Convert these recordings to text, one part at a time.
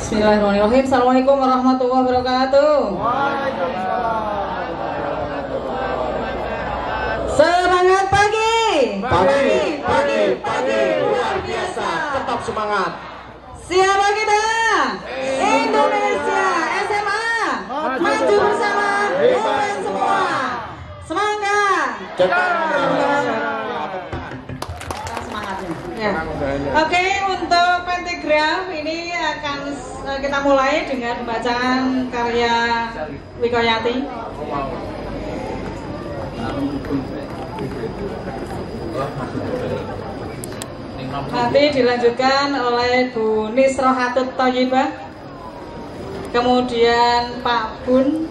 Bismillahirrahmanirrahim. Assalamualaikum warahmatullahi wabarakatuh. Semangat pagi. Pagi. Luar biasa. Tetap semangat. Siapa kita? Indonesia SMA. Maju bersama. Bukan semua. Semangat. Semangatnya. Ya. Oke, untuk pentagram ini akan kita mulai dengan bacaan karya Wikoyati. Nanti dilanjutkan oleh Bu Nisrohatut Thayyibah, kemudian Pak Bun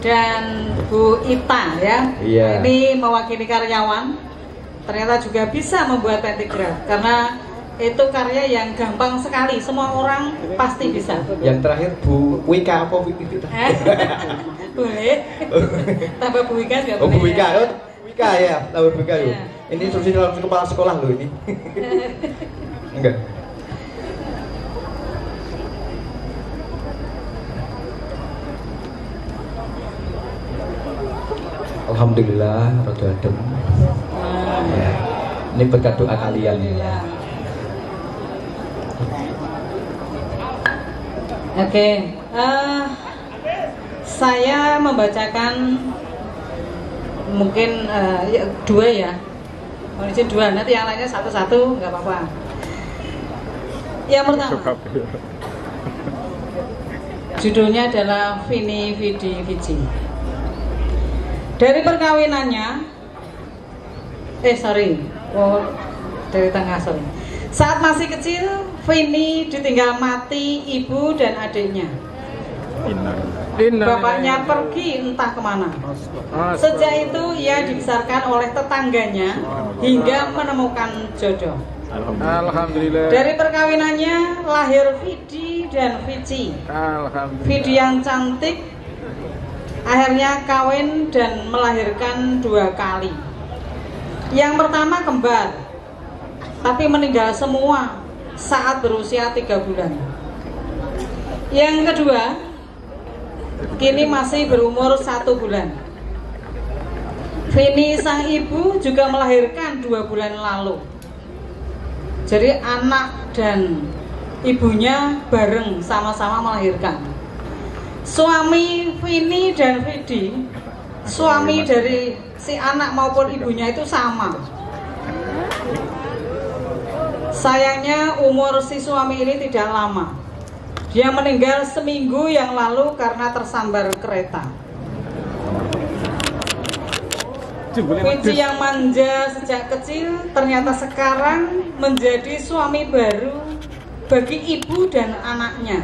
dan Bu Ita ya. Iya. Ini mewakili karyawan. Ternyata juga bisa membuat pentagram karena itu karya yang gampang sekali, semua orang pasti bisa. Yang terakhir Bu Wika apa itu? Boleh. Tambah Bu Wika juga Oh boleh. Bu Wika, Ya. Wika ya, tambah Wika yuk. Iya. Ini instruksi dalam kepala sekolah loh ini. Enggak. Alhamdulillah, rada adem. Ya. Ini berkat doa kalian. Alhamdulillah. Oke, saya membacakan mungkin dua ya. Kondisi dua, nanti yang lainnya satu-satu nggak apa-apa. Yang pertama, judulnya adalah Vini Vidi Vici. Dari perkawinannya, dari tengah sorry. Saat masih kecil, Vini ditinggal mati ibu dan adiknya. Bapaknya pergi entah kemana. Sejak itu ia dibesarkan oleh tetangganya hingga menemukan jodoh. Alhamdulillah. Dari perkawinannya lahir Vidi dan Vici. Alhamdulillah. Vidi yang cantik akhirnya kawin dan melahirkan 2 kali. Yang pertama kembar, tapi meninggal semua saat berusia 3 bulan. Yang kedua kini masih berumur 1 bulan. Vini sang ibu juga melahirkan 2 bulan lalu. Jadi anak dan ibunya bareng sama-sama melahirkan. Suami Vini dan Vidi, suami dari si anak maupun ibunya itu sama. Sayangnya umur si suami ini tidak lama. Dia meninggal seminggu yang lalu karena tersambar kereta. Vici yang manja sejak kecil ternyata sekarang menjadi suami baru bagi ibu dan anaknya.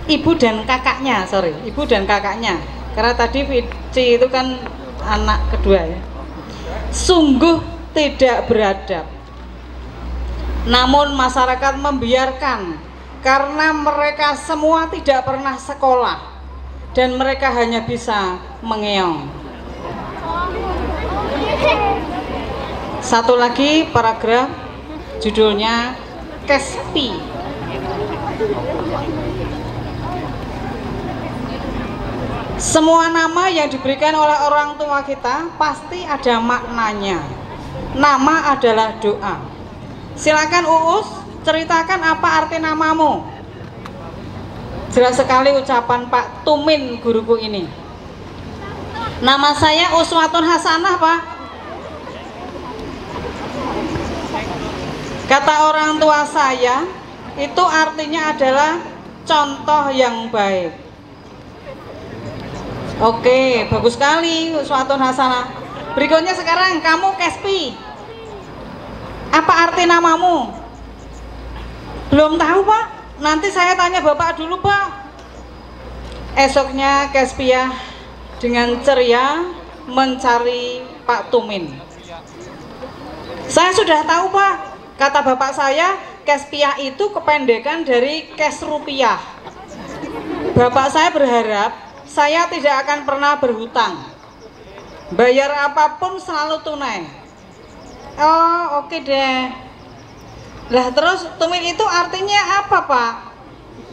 Ibu dan kakaknya, ibu dan kakaknya. Karena tadi Vici itu kan anak kedua ya. Sungguh tidak beradab. Namun masyarakat membiarkan karena mereka semua tidak pernah sekolah dan mereka hanya bisa mengeong. Satu lagi paragraf judulnya Kespi. Semua nama yang diberikan oleh orang tua kita pasti ada maknanya. Nama adalah doa. Silakan Uus, ceritakan apa arti namamu. Jelas sekali ucapan Pak Tumin guruku ini. Nama saya Uswatun Hasanah, Pak. Kata orang tua saya, itu artinya adalah contoh yang baik. Oke, bagus sekali Uswatun Hasanah. Berikutnya sekarang kamu Kespi. Apa arti namamu? Belum tahu, Pak. Nanti saya tanya Bapak dulu, Pak. Esoknya Kespiah dengan ceria mencari Pak Tumin. Saya sudah tahu, Pak. Kata bapak saya, Kespiah itu kependekan dari Kes Rupiah. Bapak saya berharap saya tidak akan pernah berhutang. Bayar apapun selalu tunai. Oh, oke deh. Lah terus Tumin itu artinya apa, Pak?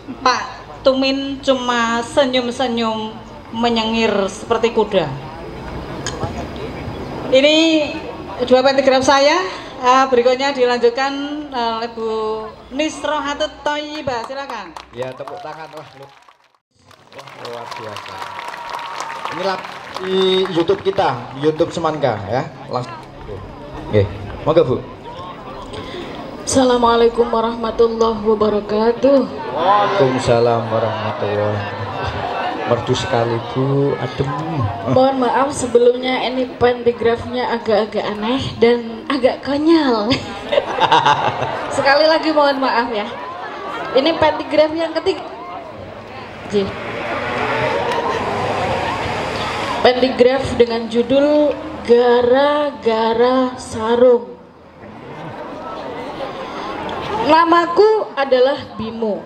Pak Tumin cuma senyum-senyum menyengir seperti kuda. Ini dua pentigraf saya. Berikutnya dilanjutkan oleh Bu Nisrohatut Thayyibah, silakan. Ya, tepuk tangan lah lu. Wah, luar biasa. Inilah di YouTube kita, di YouTube Semangka ya. Langsung. Oke, moga Bu. Assalamualaikum warahmatullahi wabarakatuh. Waalaikumsalam warahmatullahi wabarakatuh. Merdu sekali Bu, adem. Mohon maaf sebelumnya, ini pentigrafnya agak-agak aneh dan agak konyol. Sekali lagi mohon maaf ya. Ini pentigraf yang ketiga. Pentigraf dengan judul Gara-gara Sarung. Namaku adalah Bimo.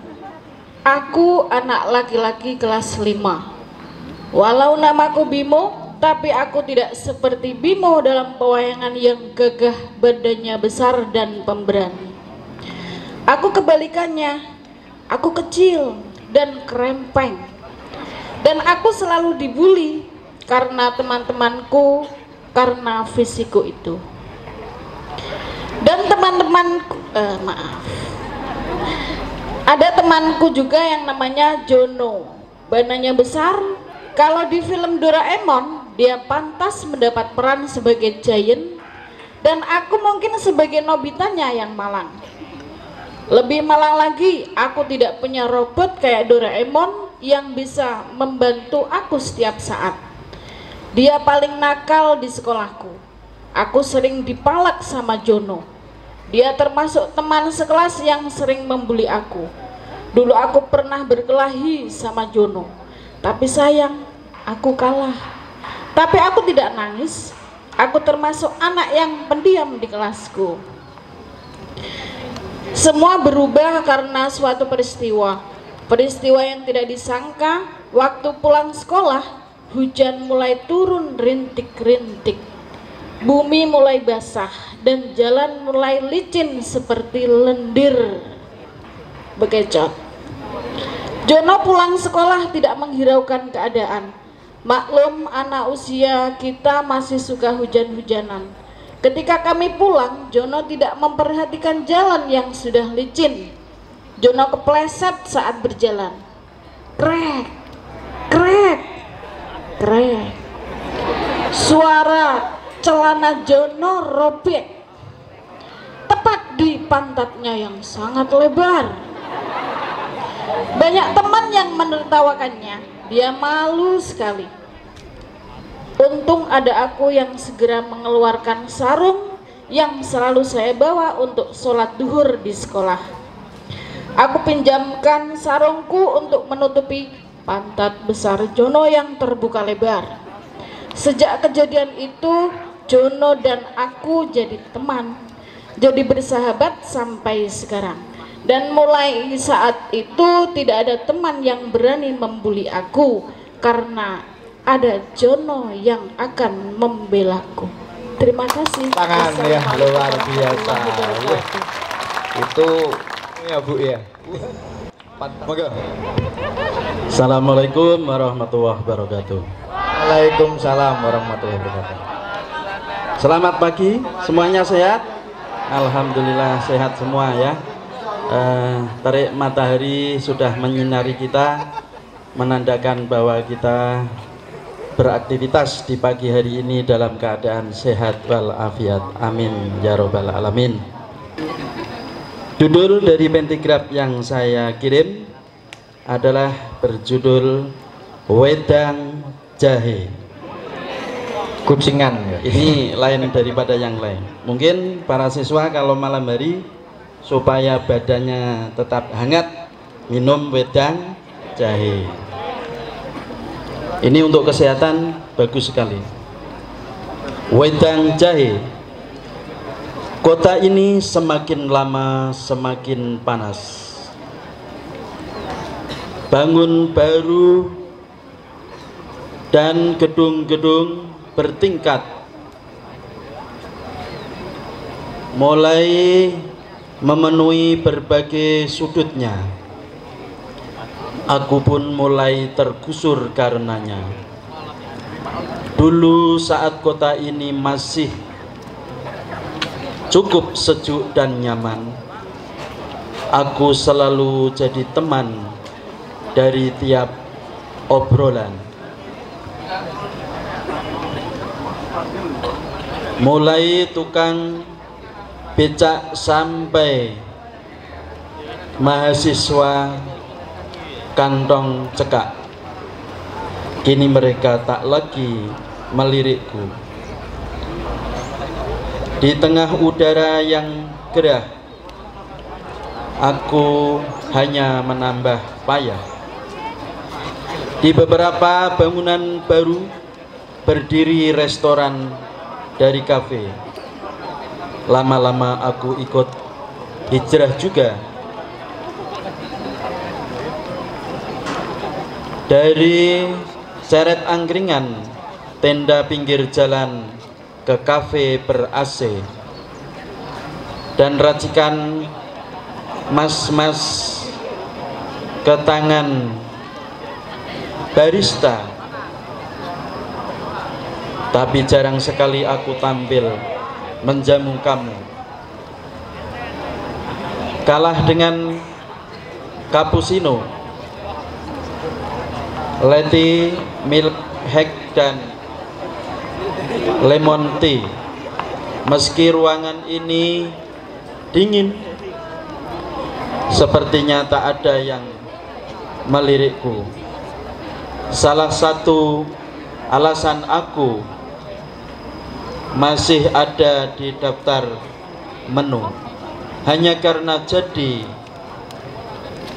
Aku anak laki-laki kelas 5. Walau namaku Bimo, tapi aku tidak seperti Bimo dalam pewayangan yang gagah, badannya besar dan pemberani. Aku kebalikannya. Aku kecil dan kerempeng. Dan aku selalu dibully karena teman-temanku, karena fisikku itu. Dan teman-temanku, ada temanku juga yang namanya Jono, badannya besar. Kalau di film Doraemon, dia pantas mendapat peran sebagai Giant, dan aku mungkin sebagai Nobitanya yang malang. Lebih malang lagi, aku tidak punya robot kayak Doraemon yang bisa membantu aku setiap saat. Dia paling nakal di sekolahku. Aku sering dipalak sama Jono. Dia termasuk teman sekelas yang sering membuli aku. Dulu aku pernah berkelahi sama Jono, tapi sayang, aku kalah. Tapi aku tidak nangis. Aku termasuk anak yang pendiam di kelasku. Semua berubah karena suatu peristiwa. Peristiwa yang tidak disangka. Waktu pulang sekolah, hujan mulai turun rintik-rintik. Bumi mulai basah dan jalan mulai licin seperti lendir bekecot. Jono pulang sekolah tidak menghiraukan keadaan. Maklum, anak usia kita masih suka hujan-hujanan. Ketika kami pulang, Jono tidak memperhatikan jalan yang sudah licin. Jono kepleset saat berjalan. Krek, krek, krek. Suara celana Jono robek tepat di pantatnya yang sangat lebar. Banyak teman yang menertawakannya. Dia malu sekali. Untung ada aku yang segera mengeluarkan sarung yang selalu saya bawa untuk sholat duhur di sekolah. Aku pinjamkan sarungku untuk menutupi pantat besar Jono yang terbuka lebar. Sejak kejadian itu, Jono dan aku jadi teman, jadi bersahabat sampai sekarang. Dan mulai saat itu tidak ada teman yang berani membuli aku karena ada Jono yang akan membelaku. Terima kasih. Tangan ya, luar biasa. Itu ya Bu ya. Moga. Assalamualaikum warahmatullahi wabarakatuh. Waalaikumsalam warahmatullahi wabarakatuh. Selamat pagi, semuanya sehat? Alhamdulillah sehat semua ya. Terik matahari sudah menyinari kita, menandakan bahwa kita beraktivitas di pagi hari ini dalam keadaan sehat walafiat. Amin ya robbal alamin. Judul dari pentigraf yang saya kirim adalah berjudul Wedang Jahe. Kucingan ya. Ini lain daripada yang lain. Mungkin para siswa kalau malam hari supaya badannya tetap hangat, minum wedang jahe. Ini untuk kesehatan bagus sekali. Wedang jahe. Kota ini semakin lama semakin panas. Bangun baru dan gedung-gedung bertingkat mulai memenuhi berbagai sudutnya. Aku pun mulai tergusur karenanya. Dulu saat kota ini masih cukup sejuk dan nyaman, aku selalu jadi teman dari tiap obrolan. Mulai tukang becak sampai mahasiswa kantong cekak, kini mereka tak lagi melirikku. Di tengah udara yang gerah, aku hanya menambah payah. Di beberapa bangunan baru berdiri restoran dari kafe. Lama-lama aku ikut hijrah juga. Dari seret angkringan tenda pinggir jalan ke kafe ber-AC dan racikan mas-mas ke tangan barista, tapi jarang sekali aku tampil menjamu kamu. Kalah dengan cappuccino, latte, milk hack dan lemon tea. Meski ruangan ini dingin, sepertinya tak ada yang melirikku. Salah satu alasan aku masih ada di daftar menu hanya karena jadi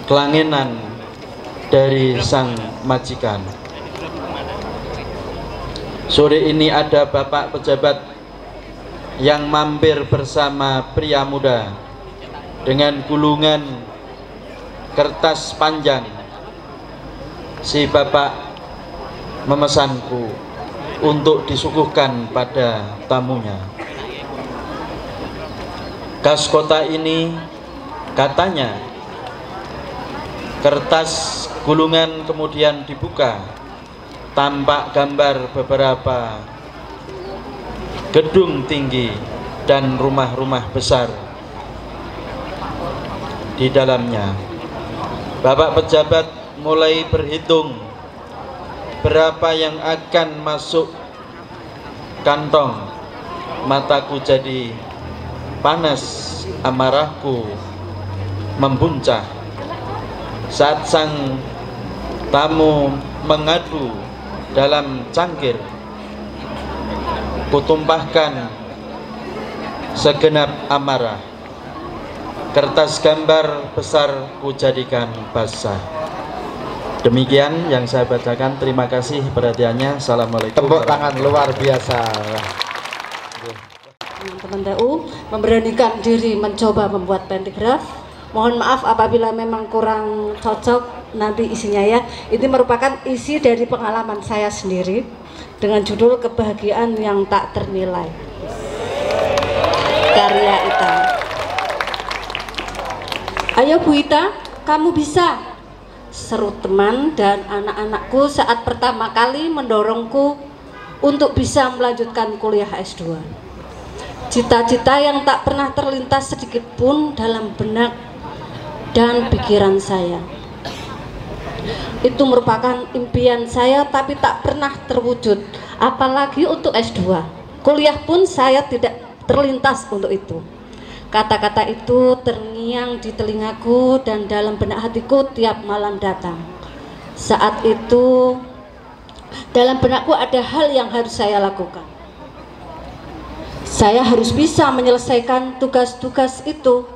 kelangenan dari sang majikan. Sore ini ada bapak pejabat yang mampir bersama pria muda dengan gulungan kertas panjang. Si bapak memesanku untuk disuguhkan pada tamunya. Khas kota ini, katanya, kertas gulungan kemudian dibuka, tampak gambar beberapa gedung tinggi dan rumah-rumah besar di dalamnya. Bapak pejabat mulai berhitung berapa yang akan masuk kantong. Mataku jadi panas, amarahku membuncah saat sang tamu mengadu dalam cangkir. Kutumpahkan segenap amarah. Kertas gambar besar kujadikan basah. Demikian yang saya bacakan. Terima kasih perhatiannya. Assalamualaikum. Tepuk tangan luar biasa. Teman-teman TU memberanikan diri mencoba membuat pentigraf. Mohon maaf apabila memang kurang cocok nanti isinya ya. Ini merupakan isi dari pengalaman saya sendiri dengan judul Kebahagiaan yang Tak Ternilai, karya Ita. Ayo Bu Ita, kamu bisa, seru teman dan anak-anakku saat pertama kali mendorongku untuk bisa melanjutkan kuliah S2. Cita-cita yang tak pernah terlintas sedikit pun dalam benak dan pikiran saya. Itu merupakan impian saya tapi tak pernah terwujud, apalagi untuk S2. Kuliah pun saya tidak terlintas untuk itu. Kata-kata itu terngiang di telingaku dan dalam benak hatiku tiap malam datang. Saat itu dalam benakku ada hal yang harus saya lakukan. Saya harus bisa menyelesaikan tugas-tugas itu.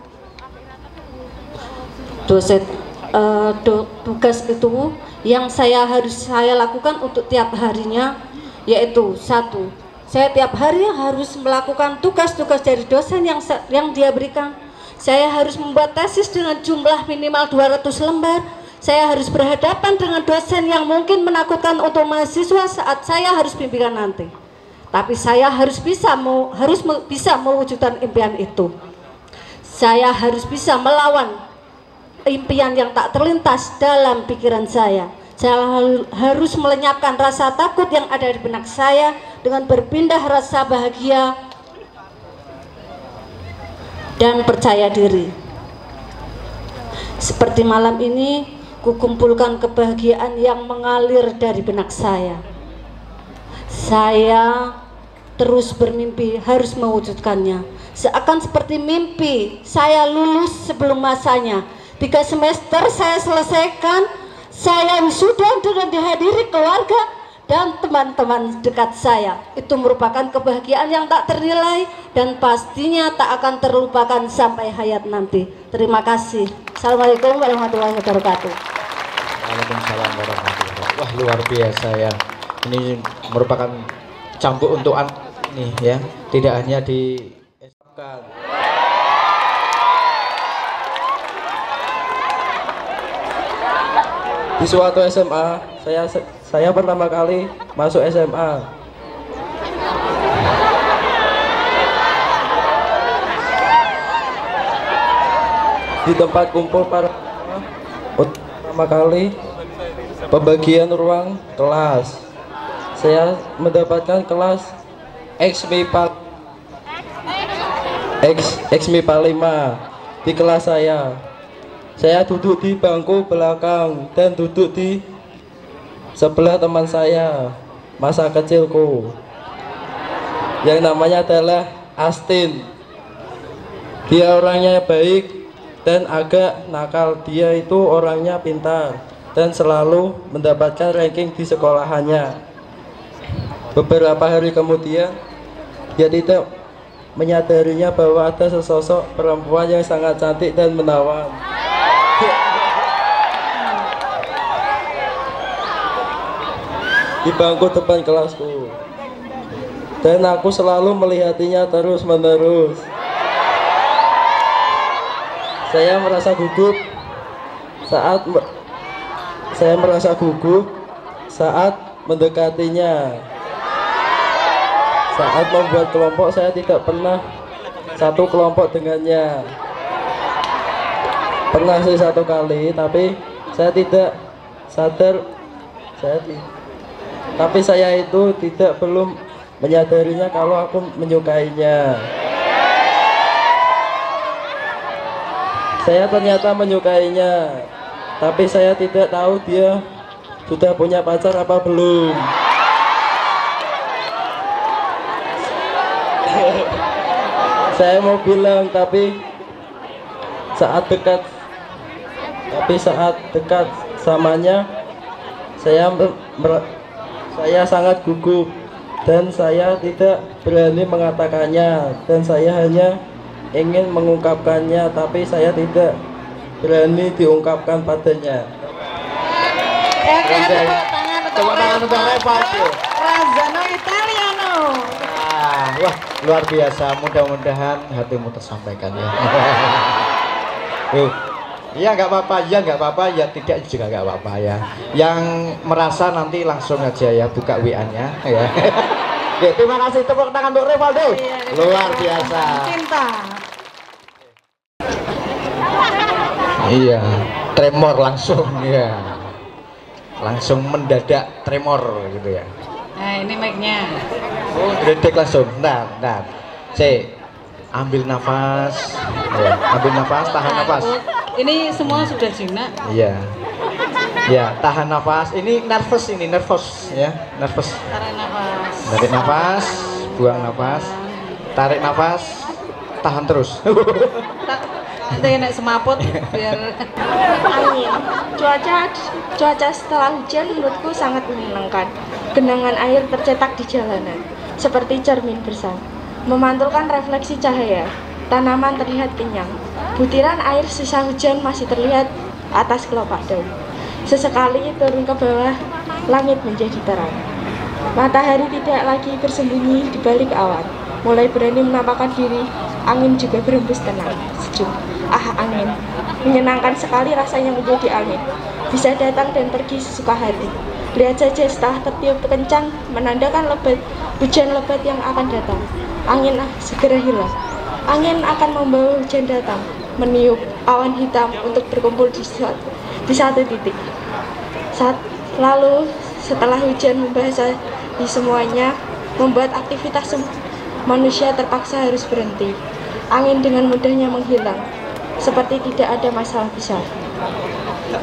Tugas itu yang harus saya lakukan untuk tiap harinya, yaitu 1. Saya tiap hari harus melakukan tugas-tugas dari dosen yang dia berikan. Saya harus membuat tesis dengan jumlah minimal 200 lembar. Saya harus berhadapan dengan dosen yang mungkin menakutkan untuk mahasiswa saat saya harus bimbingan nanti. Tapi saya harus bisa mewujudkan impian itu. Saya harus bisa melawan impian yang tak terlintas dalam pikiran saya. Saya harus melenyapkan rasa takut yang ada di benak saya dengan berpindah rasa bahagia dan percaya diri. Seperti malam ini, kukumpulkan kebahagiaan yang mengalir dari benak saya. Saya terus bermimpi harus mewujudkannya. Seakan seperti mimpi, saya lulus sebelum masanya. 3 semester saya selesaikan, saya wisuda dengan dihadiri keluarga dan teman-teman dekat saya. Itu merupakan kebahagiaan yang tak ternilai dan pastinya tak akan terlupakan sampai hayat nanti. Terima kasih. Assalamualaikum warahmatullahi wabarakatuh. Waalaikumsalam warahmatullahi wabarakatuh. Wah, luar biasa ya. Ini merupakan cambuk untuk ini ya. Tidak hanya di di suatu SMA, saya pertama kali masuk SMA. Di tempat kumpul para pertama kali pembagian ruang kelas. Saya mendapatkan kelas X-MIPA 5 di kelas saya. Saya duduk di bangku belakang dan duduk di sebelah teman saya masa kecilku yang namanya adalah Astin. Dia orangnya baik dan agak nakal. Dia itu orangnya pintar dan selalu mendapatkan ranking di sekolahannya. Beberapa hari kemudian dia tidak menyadarinya bahwa ada sesosok perempuan yang sangat cantik dan menawan. Di bangku depan kelasku, dan aku selalu melihatinya terus menerus. Saya merasa gugup saat mendekatinya. Saat membuat kelompok, saya tidak pernah satu kelompok dengannya. Pernah sih satu kali, tapi saya tidak sadar. Tapi saya itu belum menyadarinya kalau aku menyukainya. Saya ternyata menyukainya, tapi saya tidak tahu dia sudah punya pacar apa belum. Saya mau bilang, tapi saat dekat samanya saya sangat gugup dan saya tidak berani mengatakannya, dan saya hanya ingin mengungkapkannya, tapi saya tidak berani diungkapkan padanya. Tepuk tangan untuk Revaldo. Razzano Italiano. Wah, luar biasa. Mudah-mudahan hatimu tersampaikan ya. Iya nggak apa-apa, ya nggak apa-apa, ya tidak juga nggak apa-apa ya. Yang merasa nanti langsung aja ya buka WA-nya ya. Oke, terima kasih, tepuk tangan untuk Revaldo. Luar biasa. Cinta. Iya, tremor langsung ya. Langsung mendadak tremor gitu ya. Nah, ini mic-nya. Oh, gredek langsung. Nah. Ambil nafas. Ya, ambil nafas, tahan nafas. Ini semua sudah jinak. Iya. Ya, tahan nafas. Ini nervous ya, nervous. Tarik nafas. Tarik nafas, buang nafas. Tarik nafas, tahan terus. Nanti naik semaput biar angin. Cuaca setelah hujan menurutku sangat menyenangkan. Genangan air tercetak di jalanan seperti cermin besar, memantulkan refleksi cahaya. Tanaman terlihat kenyang. Butiran air sisa hujan masih terlihat atas kelopak daun. Sesekali turun ke bawah, langit menjadi terang. Matahari tidak lagi bersembunyi di balik awan, mulai berani menampakkan diri. Angin juga berembus tenang, sejuk. Ah, angin. Menyenangkan sekali rasanya menjadi angin. Bisa datang dan pergi sesuka hati. Lihat saja setelah tertiup kencang, menandakan hujan lebat yang akan datang. Angin segera hilang. Angin akan membawa hujan datang, meniup awan hitam untuk berkumpul di satu titik. Lalu setelah hujan membasahi semuanya, membuat aktivitas manusia terpaksa harus berhenti. Angin dengan mudahnya menghilang, seperti tidak ada masalah besar.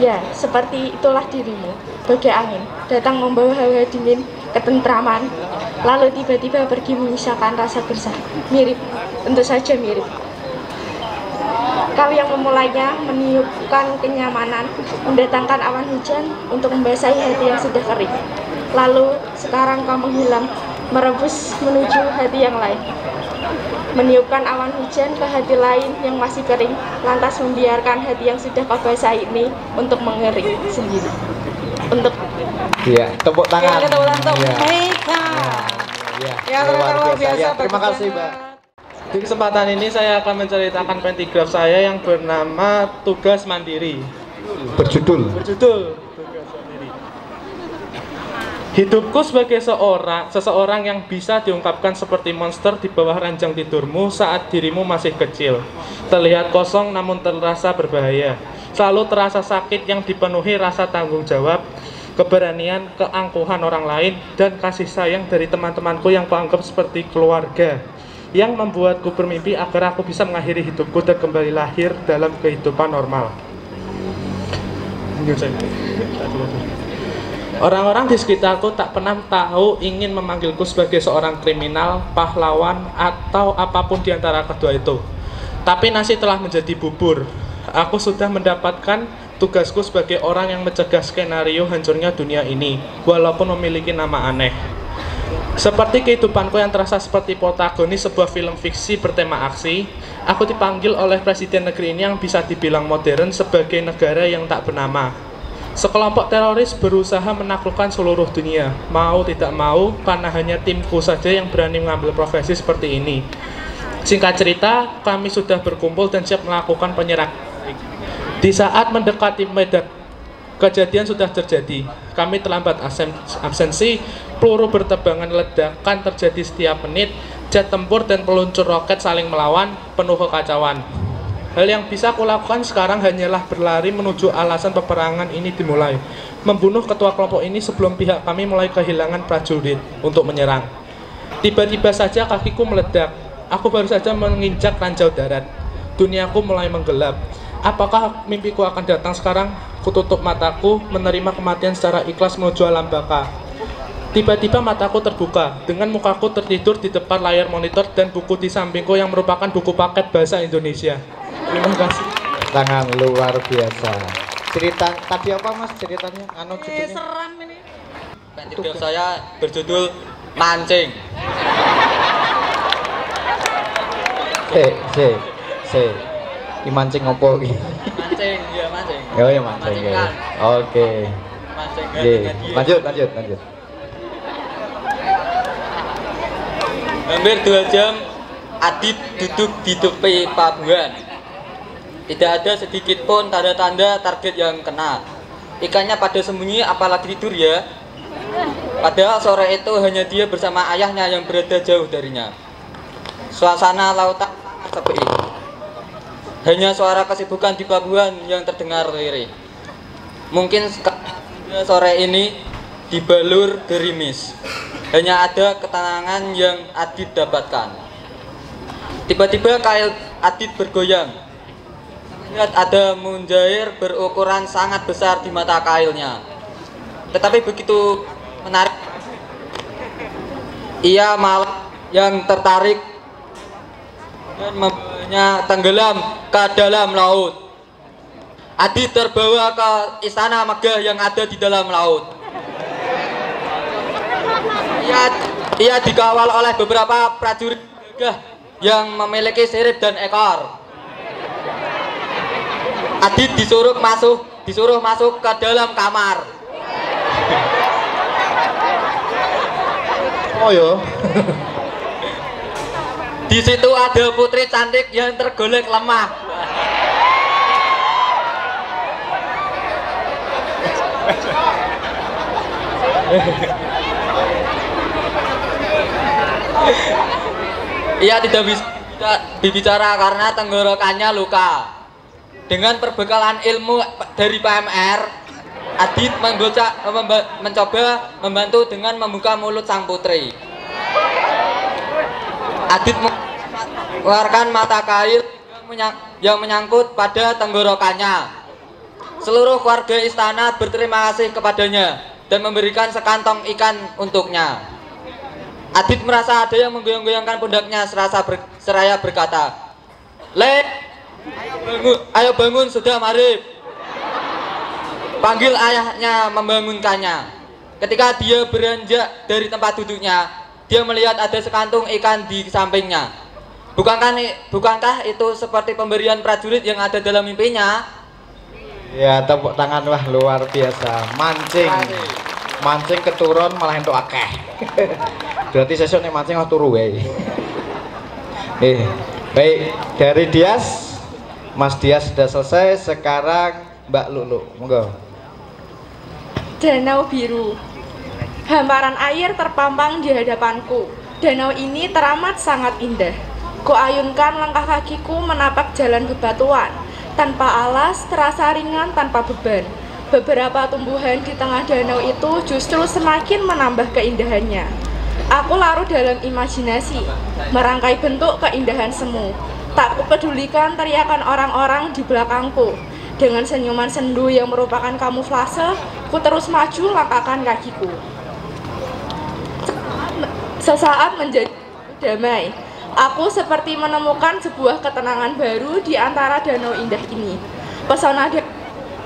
Ya, seperti itulah dirimu, bagai angin, datang membawa hawa dingin, ketentraman, lalu tiba-tiba pergi menyisakan rasa gersah. Mirip, tentu saja mirip. Kau yang memulainya, meniupkan kenyamanan, mendatangkan awan hujan untuk membasahi hati yang sudah kering. Lalu, sekarang kau menghilang, merebus menuju hati yang lain. Meniupkan awan hujan ke hati lain yang masih kering, lantas membiarkan hati yang sudah kau basahi ini untuk mengering sendiri. Untuk tepuk tangan. Ya, tepuk tangan. Iya. Meika. Ya, luar biasa. Ya, terima bagus kasih, Mbak. banget. Di kesempatan ini saya akan menceritakan pentigraf saya yang bernama Tugas Mandiri. Berjudul Tugas Mandiri. Hidupku sebagai seseorang yang bisa diungkapkan seperti monster di bawah ranjang tidurmu saat dirimu masih kecil. Terlihat kosong namun terasa berbahaya. Selalu terasa sakit yang dipenuhi rasa tanggung jawab, keberanian, keangkuhan orang lain, dan kasih sayang dari teman-temanku yang kuanggap seperti keluarga, yang membuatku bermimpi agar aku bisa mengakhiri hidupku dan kembali lahir dalam kehidupan normal. Orang-orang di sekitarku tak pernah tahu ingin memanggilku sebagai seorang kriminal, pahlawan, atau apapun di antara kedua itu. Tapi nasi telah menjadi bubur. Aku sudah mendapatkan tugasku sebagai orang yang mencegah skenario hancurnya dunia ini, walaupun memiliki nama aneh. Seperti kehidupanku yang terasa seperti protagonis sebuah film fiksi bertema aksi, aku dipanggil oleh presiden negeri ini yang bisa dibilang modern sebagai negara yang tak bernama. Sekelompok teroris berusaha menaklukkan seluruh dunia. Mau tidak mau, karena hanya timku saja yang berani mengambil profesi seperti ini. Singkat cerita, kami sudah berkumpul dan siap melakukan penyerangan. Di saat mendekati medan kejadian sudah terjadi. Kami terlambat absensi, peluru bertebangan ledakan terjadi setiap menit, jet tempur dan peluncur roket saling melawan, penuh kekacauan. Hal yang bisa kulakukan sekarang hanyalah berlari menuju alasan peperangan ini dimulai, membunuh ketua kelompok ini sebelum pihak kami mulai kehilangan prajurit untuk menyerang. Tiba-tiba saja kakiku meledak, aku baru saja menginjak ranjau darat. Duniaku mulai menggelap. Apakah mimpiku akan datang sekarang? Kututup mataku, menerima kematian secara ikhlas menuju alam baka. Tiba-tiba mataku terbuka, dengan mukaku tertidur di depan layar monitor dan buku di sampingku yang merupakan buku paket bahasa Indonesia. Terima kasih. Tangan luar biasa. Cerita tadi apa Mas ceritanya? Judulnya? Seram ini. Pentigraf saya berjudul Mancing. Mancing ngopo iki? Mancing, ya mancing. Oh ya mancing. Ya. Oke. Mancing. Lanjut. Hampir 2 jam Adit duduk di tepi pelabuhan. Tidak ada sedikit pun tanda-tanda target yang kena. Ikannya pada sembunyi, apalagi tidur ya. Padahal sore itu hanya dia bersama ayahnya yang berada jauh darinya. Suasana lautan sepi. Hanya suara kesibukan di pelabuhan yang terdengar lirih. Mungkin sore ini dibalur gerimis. Hanya ada ketenangan yang Adit dapatkan. Tiba-tiba kail Adit bergoyang. Lihat ada munjair berukuran sangat besar di mata kailnya. Tetapi begitu menarik, ia malah yang tertarik dan membawanya tenggelam ke dalam laut. Adit terbawa ke istana megah yang ada di dalam laut. Ia dikawal oleh beberapa prajurit gagah yang memiliki sirip dan ekor. Adit disuruh masuk ke dalam kamar. Oh yo. Di situ ada putri cantik yang tergolek lemah. Ia tidak bisa berbicara karena tenggorokannya luka. Dengan perbekalan ilmu dari PMR, Adit mencoba membantu dengan membuka mulut sang putri. Adit mengeluarkan mata kail yang menyangkut pada tenggorokannya. Seluruh warga istana berterima kasih kepadanya dan memberikan sekantong ikan untuknya. Adit merasa ada yang menggoyang-goyangkan pundaknya seraya berkata, "Le, ayo bangun, sudah maghrib." Panggil ayahnya membangunkannya. Ketika dia beranjak dari tempat duduknya, dia melihat ada sekantung ikan di sampingnya. Bukankah itu seperti pemberian prajurit yang ada dalam mimpinya? Ya, tepuk tangan, wah luar biasa. Mancing keturun malah entuk akeh. Berarti sesuk nek mancing wah turu wae. Baik, dari Dias, Mas Dias sudah selesai. Sekarang Mbak Lulu, monggo. Danau biru. Hamparan air terpampang di hadapanku. Danau ini teramat sangat indah. Kuayunkan langkah kakiku menapak jalan bebatuan. Tanpa alas, terasa ringan tanpa beban. Beberapa tumbuhan di tengah danau itu justru semakin menambah keindahannya. Aku larut dalam imajinasi, merangkai bentuk keindahan semu. Tak kupedulikan teriakan orang-orang di belakangku. Dengan senyuman sendu yang merupakan kamuflase, ku terus maju langkahkan kakiku. Sesaat menjadi damai. Aku seperti menemukan sebuah ketenangan baru di antara danau indah ini. Pesona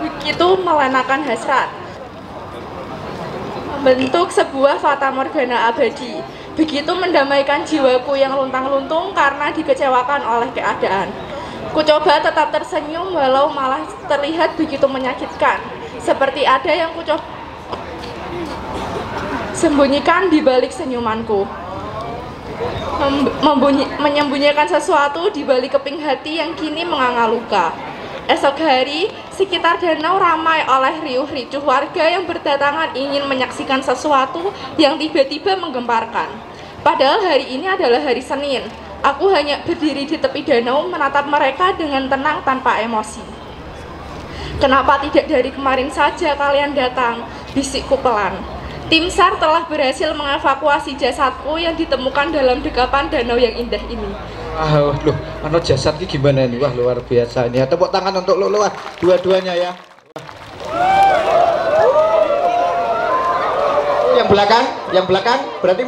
begitu melenakan hasrat. Membentuk sebuah fatamorgana abadi. Begitu mendamaikan jiwaku yang luntang-luntung karena dikecewakan oleh keadaan. Ku coba tetap tersenyum walau malah terlihat begitu menyakitkan. Seperti ada yang ku coba sembunyikan di balik senyumanku. Menyembunyikan sesuatu di balik keping hati yang kini menganga luka. Esok hari, sekitar danau ramai oleh riuh-ricuh warga yang berdatangan ingin menyaksikan sesuatu yang tiba-tiba menggemparkan. Padahal hari ini adalah hari Senin. Aku hanya berdiri di tepi danau menatap mereka dengan tenang tanpa emosi. "Kenapa tidak dari kemarin saja kalian datang?" bisikku pelan. Tim SAR telah berhasil mengevakuasi jasadku yang ditemukan dalam degapan danau yang indah ini. Wah, loh, ano jasad ini gimana nih? Wah, luar biasa ini. Tepuk tangan untuk Lulu, wah, dua-duanya ya. Yang belakang berarti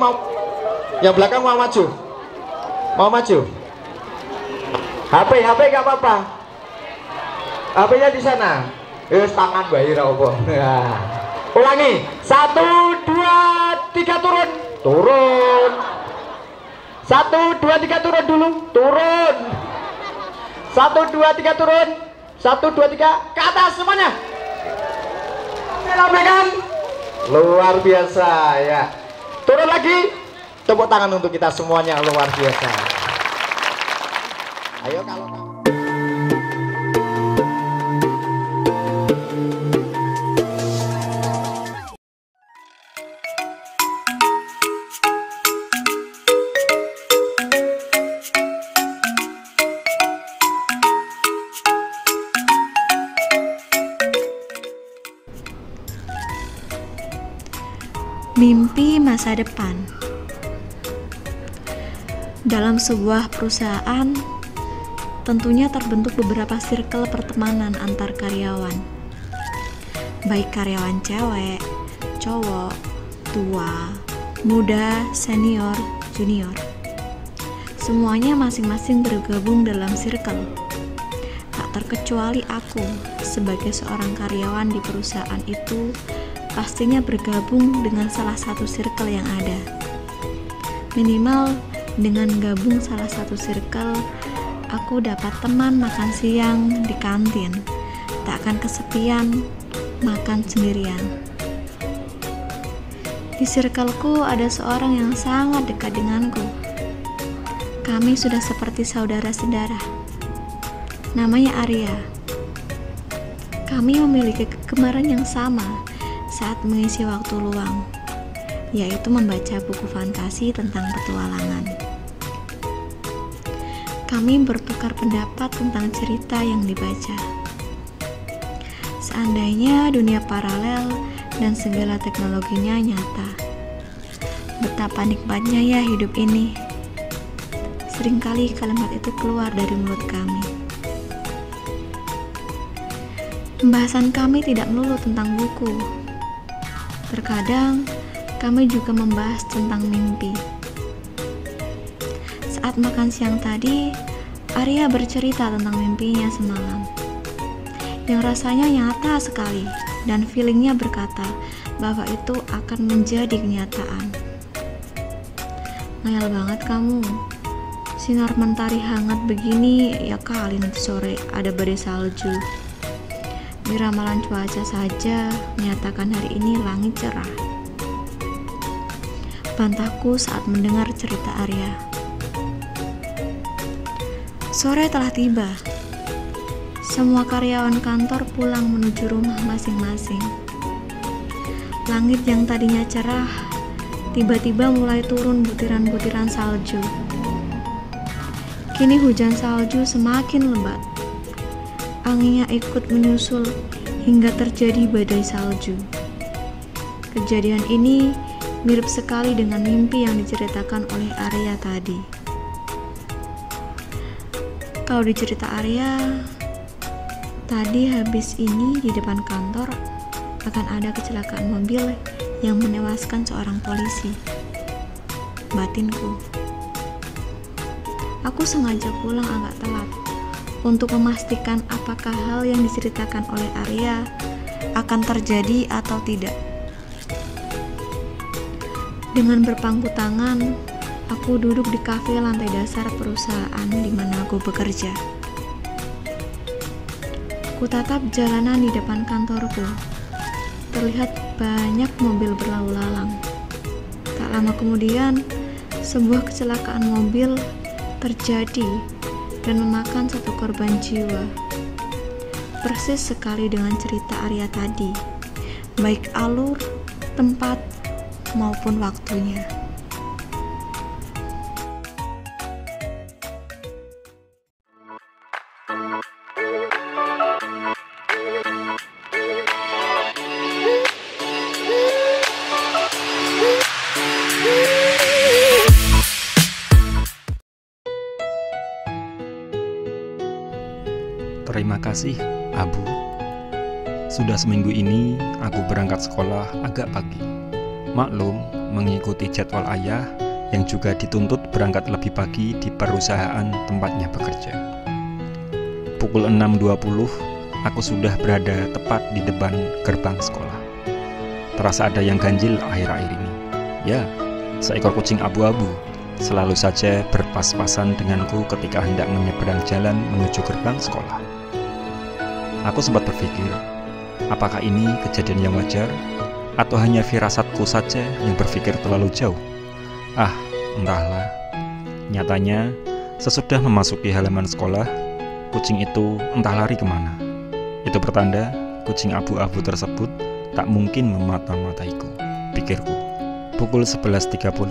yang belakang mau maju. Mau maju. HP nggak apa-apa. HP-nya di sana. Tangan bayi ra apa. Ulangi, 1, 2, 3 turun. 1, 2, 3 turun dulu. Turun. 1, 2, 3 turun. 1, 2, 3 ke atas semuanya. Ramekan. Luar biasa ya. Turun lagi. Tepuk tangan untuk kita semuanya, luar biasa. Ayo kalau mimpi masa depan. Dalam sebuah perusahaan, tentunya terbentuk beberapa circle pertemanan antar karyawan. Baik karyawan cewek, cowok, tua, muda, senior, junior. Semuanya masing-masing bergabung dalam circle. Tak terkecuali aku, sebagai seorang karyawan di perusahaan itu, pastinya bergabung dengan salah satu circle yang ada. Minimal dengan gabung salah satu circle, aku dapat teman makan siang di kantin. Tak akan kesepian makan sendirian. Di circleku ada seorang yang sangat dekat denganku. Kami sudah seperti saudara-saudara. Namanya Arya. Kami memiliki kegemaran yang sama saat mengisi waktu luang, yaitu membaca buku fantasi tentang petualangan. Kami bertukar pendapat tentang cerita yang dibaca. Seandainya dunia paralel dan segala teknologinya nyata, betapa nikmatnya ya hidup ini. Seringkali kalimat itu keluar dari mulut kami. Pembahasan kami tidak melulu tentang buku. Terkadang kami juga membahas tentang mimpi. Saat makan siang tadi, Arya bercerita tentang mimpinya semalam, yang rasanya nyata sekali, dan feelingnya berkata bahwa itu akan menjadi kenyataan. Ngayal banget kamu, sinar mentari hangat begini, ya kali nanti sore ada badai salju. Di ramalan cuaca saja menyatakan hari ini langit cerah. Bantahku saat mendengar cerita Arya. Sore telah tiba. Semua karyawan kantor pulang menuju rumah masing-masing. Langit yang tadinya cerah, tiba-tiba mulai turun butiran-butiran salju. Kini hujan salju semakin lebat. Anginnya ikut menyusul hingga terjadi badai salju. Kejadian ini mirip sekali dengan mimpi yang diceritakan oleh Arya tadi. Kalau dicerita Arya, tadi habis ini di depan kantor akan ada kecelakaan mobil yang menewaskan seorang polisi. Batinku. Aku sengaja pulang agak telat untuk memastikan apakah hal yang diceritakan oleh Arya akan terjadi atau tidak. Dengan berpangku tangan, aku duduk di kafe lantai dasar perusahaan di mana aku bekerja. Kutatap jalanan di depan kantorku. Terlihat banyak mobil berlalu lalang. Tak lama kemudian, sebuah kecelakaan mobil terjadi dan memakan satu korban jiwa. Persis sekali dengan cerita Arya tadi, baik alur, tempat, maupun waktunya. Terima kasih, Abu. Sudah seminggu ini aku berangkat sekolah agak pagi. Maklum, mengikuti jadwal ayah yang juga dituntut berangkat lebih pagi di perusahaan tempatnya bekerja. Pukul 6.20, aku sudah berada tepat di depan gerbang sekolah. Terasa ada yang ganjil akhir-akhir ini. Ya, seekor kucing abu-abu selalu saja berpas-pasan denganku ketika hendak menyeberang jalan menuju gerbang sekolah. Aku sempat berpikir, apakah ini kejadian yang wajar, atau hanya firasatku saja yang berpikir terlalu jauh? Ah, entahlah. Nyatanya, sesudah memasuki halaman sekolah, kucing itu entah lari kemana. Itu pertanda kucing abu-abu tersebut tak mungkin memata-mataiku, pikirku. Pukul 11.30,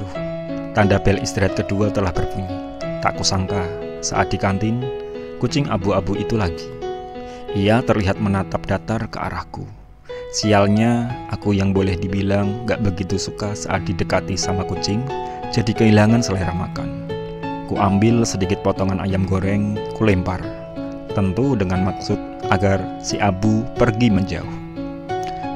tanda bel istirahat kedua telah berbunyi. Tak kusangka, saat di kantin, kucing abu-abu itu lagi. Ia terlihat menatap datar ke arahku. Sialnya, aku yang boleh dibilang gak begitu suka saat didekati sama kucing, jadi kehilangan selera makan. Ku ambil sedikit potongan ayam goreng, ku lempar. Tentu dengan maksud agar si Abu pergi menjauh.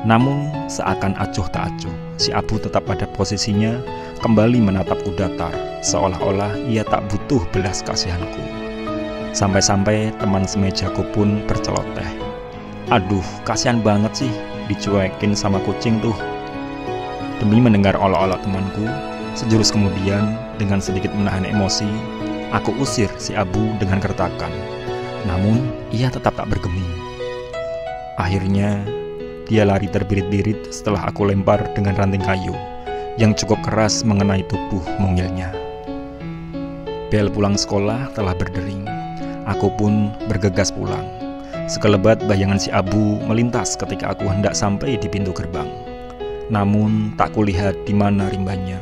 Namun, seakan acuh tak acuh, si Abu tetap pada posisinya, kembali menatapku datar, seolah-olah ia tak butuh belas kasihanku. Sampai-sampai teman semejaku pun berceloteh. Aduh, kasihan banget sih dicuekin sama kucing tuh. Demi mendengar olok-olok temanku, sejurus kemudian dengan sedikit menahan emosi, aku usir si Abu dengan gertakan. Namun, ia tetap tak bergeming. Akhirnya, dia lari terbirit-birit setelah aku lempar dengan ranting kayu yang cukup keras mengenai tubuh mungilnya. Bel pulang sekolah telah berdering. Aku pun bergegas pulang. Sekelebat bayangan si Abu melintas ketika aku hendak sampai di pintu gerbang. Namun tak kulihat di mana rimbanya.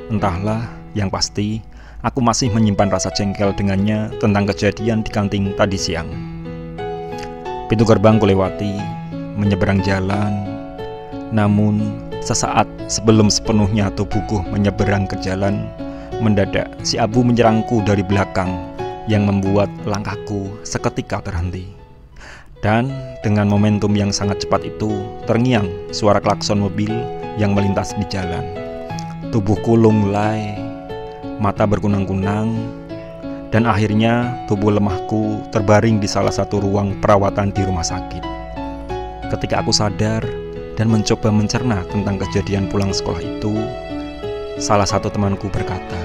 Entahlah, yang pasti aku masih menyimpan rasa jengkel dengannya tentang kejadian di kantin tadi siang. Pintu gerbang kulewati, menyeberang jalan. Namun, sesaat sebelum sepenuhnya tubuhku menyeberang ke jalan, mendadak si Abu menyerangku dari belakang yang membuat langkahku seketika terhenti. Dan dengan momentum yang sangat cepat itu, terngiang suara klakson mobil yang melintas di jalan. Tubuhku lunglai, mata berkunang-kunang, dan akhirnya tubuh lemahku terbaring di salah satu ruang perawatan di rumah sakit. Ketika aku sadar dan mencoba mencerna tentang kejadian pulang sekolah itu, salah satu temanku berkata,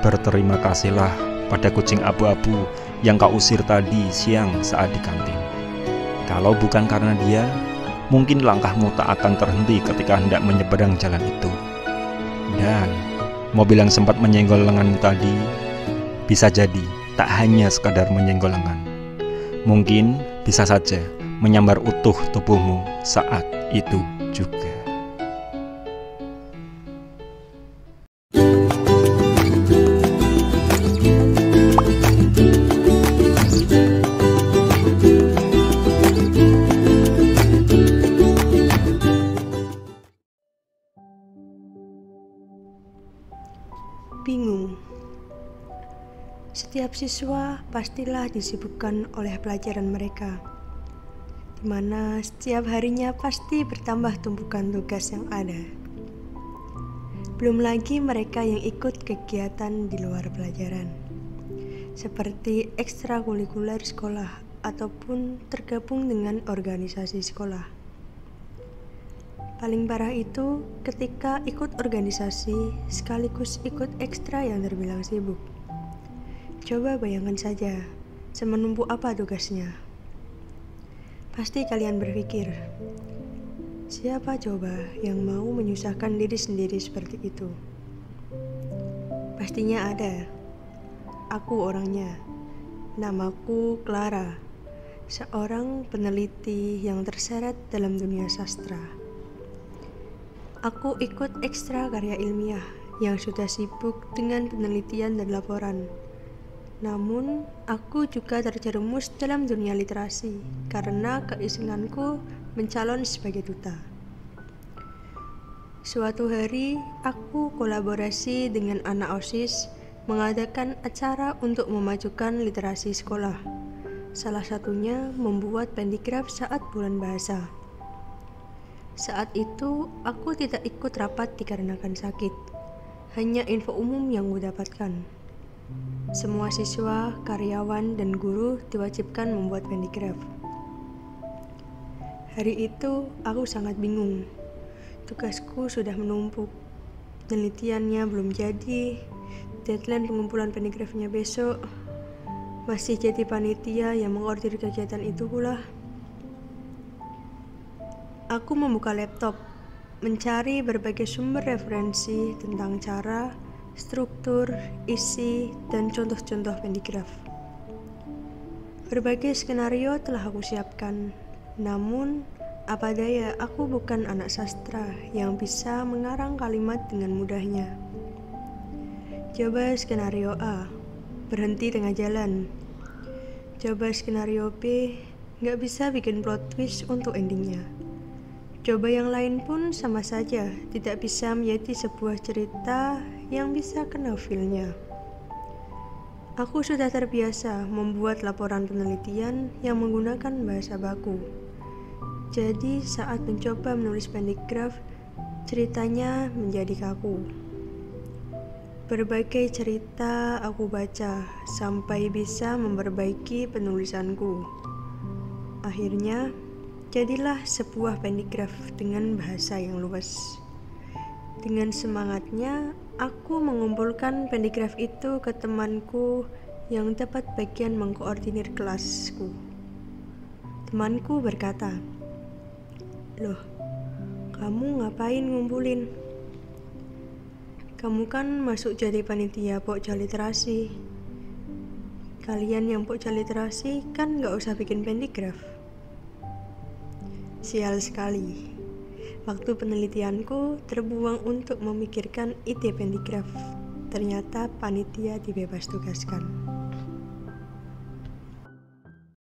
"Berterima kasihlah pada kucing abu-abu yang kau usir tadi siang saat di kantin. Kalau bukan karena dia, mungkin langkahmu tak akan terhenti ketika hendak menyeberang jalan itu. Dan mobil yang sempat menyenggol lenganmu tadi, bisa jadi tak hanya sekadar menyenggol lengan. Mungkin bisa saja menyambar utuh tubuhmu saat itu juga." Bingung. Setiap siswa pastilah disibukkan oleh pelajaran mereka, di mana setiap harinya pasti bertambah tumpukan tugas yang ada. Belum lagi mereka yang ikut kegiatan di luar pelajaran, seperti ekstrakurikuler sekolah ataupun tergabung dengan organisasi sekolah. Paling parah itu ketika ikut organisasi sekaligus ikut ekstra yang terbilang sibuk. Coba bayangkan saja, semenumpuk apa tugasnya. Pasti kalian berpikir, siapa coba yang mau menyusahkan diri sendiri seperti itu? Pastinya ada. Aku orangnya. Namaku Clara, seorang peneliti yang terseret dalam dunia sastra. Aku ikut ekstra karya ilmiah yang sudah sibuk dengan penelitian dan laporan. Namun, aku juga terjerumus dalam dunia literasi karena keisenganku mencalon sebagai duta. Suatu hari, aku kolaborasi dengan anak OSIS mengadakan acara untuk memajukan literasi sekolah. Salah satunya membuat pendigraf saat bulan bahasa. Saat itu, aku tidak ikut rapat dikarenakan sakit. Hanya info umum yang kudapatkan. Semua siswa, karyawan, dan guru diwajibkan membuat pendigraf. Hari itu, aku sangat bingung. Tugasku sudah menumpuk. Penelitiannya belum jadi. Deadline pengumpulan pendigrafnya besok. Masih jadi panitia yang mengorder kegiatan itu pula. Aku membuka laptop, mencari berbagai sumber referensi tentang cara, struktur, isi, dan contoh-contoh pendigraf. Berbagai skenario telah aku siapkan, namun apa daya aku bukan anak sastra yang bisa mengarang kalimat dengan mudahnya. Coba skenario A, berhenti tengah jalan. Coba skenario B, nggak bisa bikin plot twist untuk endingnya. Coba yang lain pun sama saja, tidak bisa menjadi sebuah cerita yang bisa kena feel-nya. Aku sudah terbiasa membuat laporan penelitian yang menggunakan bahasa baku. Jadi saat mencoba menulis pendigraf, ceritanya menjadi kaku. Berbagai cerita aku baca sampai bisa memperbaiki penulisanku. Akhirnya, jadilah sebuah pendigraf dengan bahasa yang luas. Dengan semangatnya, aku mengumpulkan pendigraf itu ke temanku yang dapat bagian mengkoordinir kelasku. Temanku berkata, "Loh, kamu ngapain ngumpulin? Kamu kan masuk jadi panitia Pokja Literasi. Kalian yang Pokja Literasi kan gak usah bikin pendigraf." Sial sekali, waktu penelitianku terbuang untuk memikirkan ide pendigraf. Ternyata panitia dibebas tugaskan.